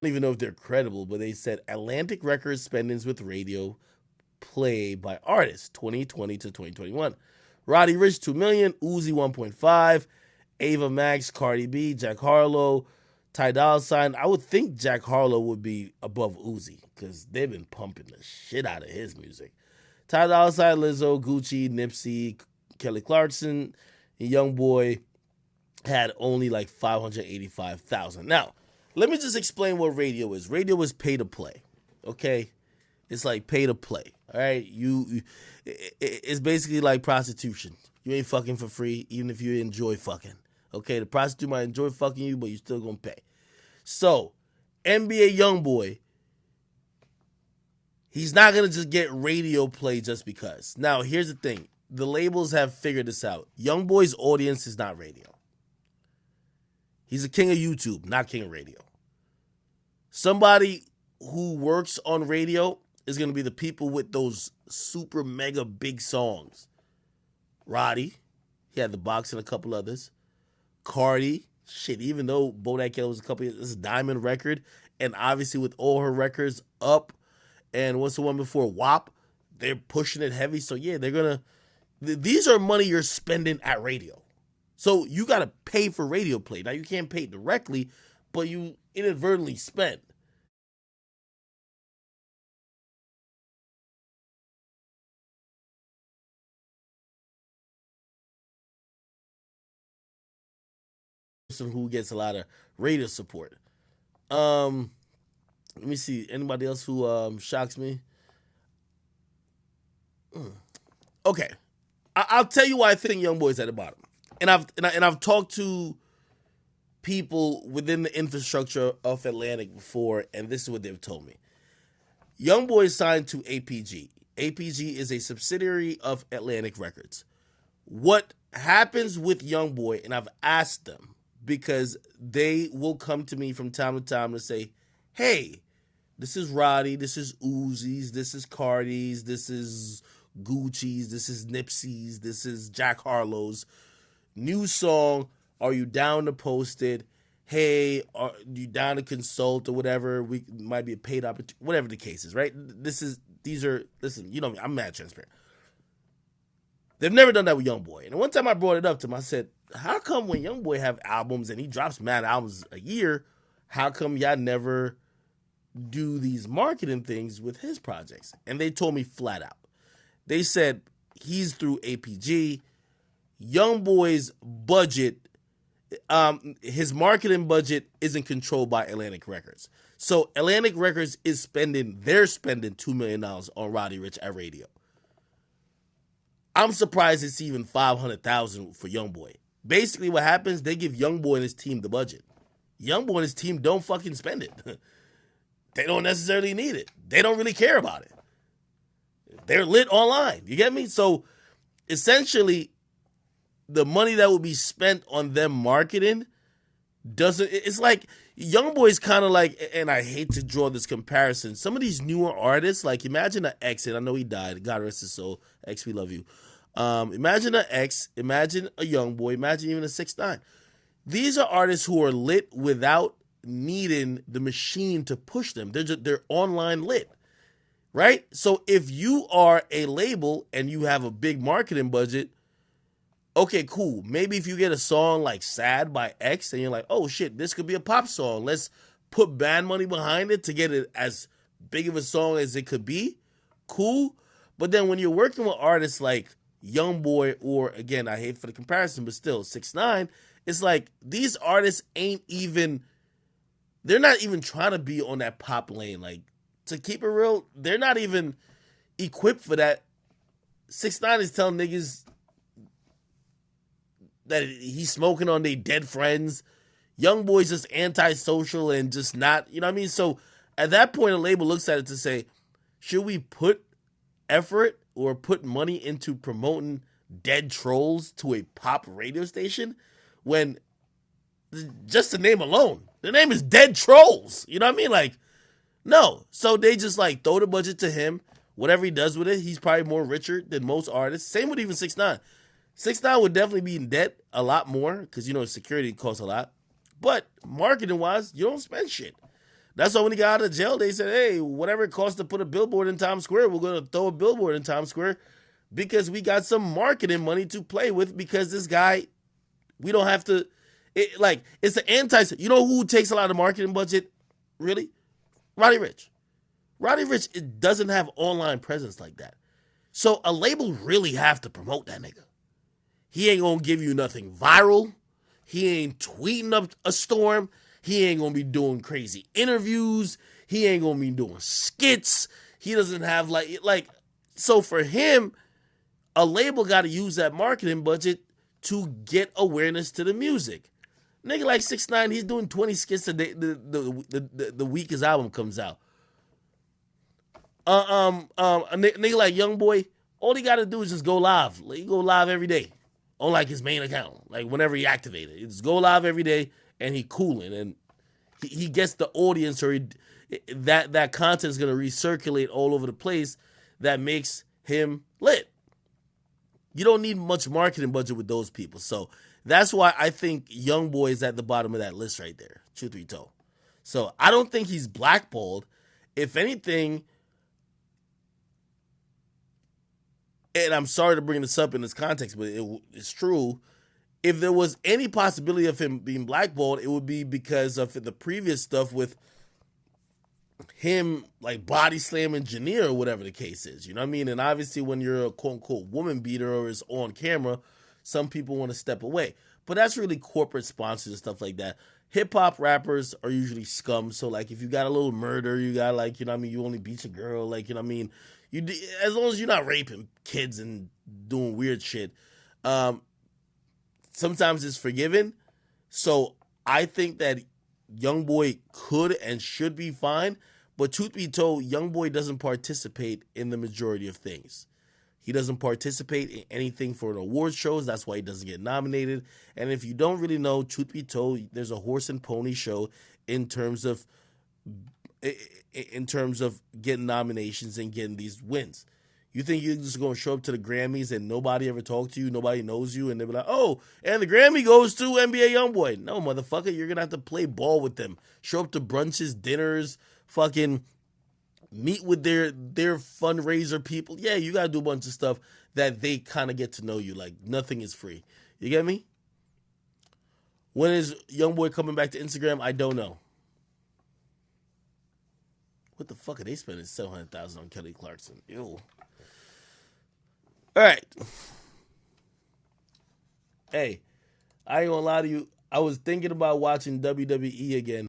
don't even know if they're credible, but they said Atlantic Records spendings with radio play by artists 2020 to 2021. Roddy Ricch 2 million, Uzi 1.5, Ava Max, Cardi B, Jack Harlow, Ty Dolla Sign. I would think Jack Harlow would be above Uzi because they've been pumping the shit out of his music. Ty Dolla Sign, Lizzo, Gucci, Nipsey, Kelly Clarkson, and YoungBoy had only like 585,000. Now, let me just explain what radio is. Radio is pay to play. Okay? It's like pay to play. All right? It's basically like prostitution. You ain't fucking for free, even if you enjoy fucking. Okay? The prostitute might enjoy fucking you, but you still gonna pay. So, NBA YoungBoy, he's not gonna just get radio play just because. Now, here's the thing. The labels have figured this out. YoungBoy's audience is not radio. He's a king of YouTube, not king of radio. Somebody who works on radio is going to be the people with those super mega big songs. Roddy, he had The Box and a couple others. Cardi, shit, even though Bodak Yellow was a couple years, this is a diamond record. And obviously with all her records up, and what's the one before, WAP, they're pushing it heavy. So yeah, they're going to, these are money you're spending at radio. So you got to pay for radio play. Now, you can't pay directly, but you inadvertently spent. Who gets a lot of radio support. Let me see. Anybody else who shocks me? Okay. I'll tell you why I think YoungBoy's at the bottom. And I've talked to people within the infrastructure of Atlantic before, and this is what they've told me. YoungBoy is signed to APG. APG is a subsidiary of Atlantic Records. What happens with YoungBoy, and I've asked them because they will come to me from time to time and say, hey, this is Roddy, this is Uzi's, this is Cardi's, this is Gucci's, this is Nipsey's, this is Jack Harlow's. New song, are you down to post it? Hey, are you down to consult or whatever? We might be a paid opportunity, whatever the case is, right? Listen, you know me, I'm mad transparent. They've never done that with YoungBoy. And one time I brought it up to him, I said, how come when YoungBoy have albums and he drops mad albums a year, how come y'all never do these marketing things with his projects? And they told me flat out. They said he's through APG. YoungBoy's budget, his marketing budget isn't controlled by Atlantic Records. So Atlantic Records is spending $2 million on Roddy Ricch at radio. I'm surprised it's even 500,000 for YoungBoy. Basically what happens, they give YoungBoy and his team the budget. YoungBoy and his team don't fucking spend it. They don't necessarily need it. They don't really care about it. They're lit online. You get me? So essentially, the money that would be spent on them marketing it's like YoungBoy's kind of like, and I hate to draw this comparison, some of these newer artists, like imagine an X, and I know he died, God rest his soul, X, we love you. Imagine an X, imagine a YoungBoy, imagine even a 6ix9ine. These are artists who are lit without needing the machine to push them. They're online lit, right? So if you are a label and you have a big marketing budget, okay, cool. Maybe if you get a song like Sad by X and you're like, oh shit, this could be a pop song. Let's put band money behind it to get it as big of a song as it could be. Cool. But then when you're working with artists like YoungBoy or, again, I hate for the comparison, but still 6ix9ine, it's like these artists they're not even trying to be on that pop lane. Like, to keep it real, they're not even equipped for that. 6ix9ine is telling niggas that he's smoking on their dead friends. YoungBoy's just antisocial and just not, you know what I mean? So at that point, a label looks at it to say, should we put effort or put money into promoting dead trolls to a pop radio station when just the name alone, the name is Dead Trolls. You know what I mean? Like, no. So they just like throw the budget to him. Whatever he does with it, he's probably more richer than most artists. Same with even 6ix9ine. 6ix9ine would definitely be in debt a lot more because, you know, security costs a lot. But marketing-wise, you don't spend shit. That's why when he got out of jail, they said, hey, whatever it costs to put a billboard in Times Square, we're going to throw a billboard in Times Square because we got some marketing money to play with because this guy, we don't have to, it's the anti, you know who takes a lot of marketing budget? Really? Roddy Ricch. Roddy Ricch doesn't have online presence like that. So a label really have to promote that nigga. He ain't gonna give you nothing viral. He ain't tweeting up a storm. He ain't gonna be doing crazy interviews. He ain't gonna be doing skits. He doesn't have so for him, a label got to use that marketing budget to get awareness to the music. Nigga like 6ix9ine, he's doing 20 skits a day the week his album comes out. A nigga like YoungBoy, all he got to do is just go live. He go live every day on like his main account, like whenever he activated. He just go live every day and he cooling and he gets the audience or that content is gonna recirculate all over the place that makes him lit. You don't need much marketing budget with those people. So that's why I think YoungBoy is at the bottom of that list right there, truth be told. So I don't think he's blackballed. If anything, and I'm sorry to bring this up in this context, but it's true. If there was any possibility of him being blackballed, it would be because of the previous stuff with him like body slamming Janir or whatever the case is. You know what I mean? And obviously when you're a quote unquote woman beater or is on camera, some people want to step away. But that's really corporate sponsors and stuff like that. Hip hop rappers are usually scum. So like if you got a little murder, you got like, you know what I mean, you only beat your girl, like, you know what I mean? As long as you're not raping kids and doing weird shit, sometimes it's forgiven. So I think that YoungBoy could and should be fine. But truth be told, YoungBoy doesn't participate in the majority of things. He doesn't participate in anything for the award shows. That's why he doesn't get nominated. And if you don't really know, truth be told, there's a horse and pony show in terms of getting nominations and getting these wins. You think you're just going to show up to the Grammys and nobody ever talked to you, nobody knows you, and they'll be like, oh, and the Grammy goes to NBA YoungBoy. No, motherfucker, you're going to have to play ball with them. Show up to brunches, dinners, fucking meet with their fundraiser people. Yeah, you got to do a bunch of stuff that they kind of get to know you. Like, nothing is free. You get me? When is YoungBoy coming back to Instagram? I don't know. What the fuck are they spending $700,000 on Kelly Clarkson? Ew. All right. Hey, I ain't gonna lie to you. I was thinking about watching WWE again.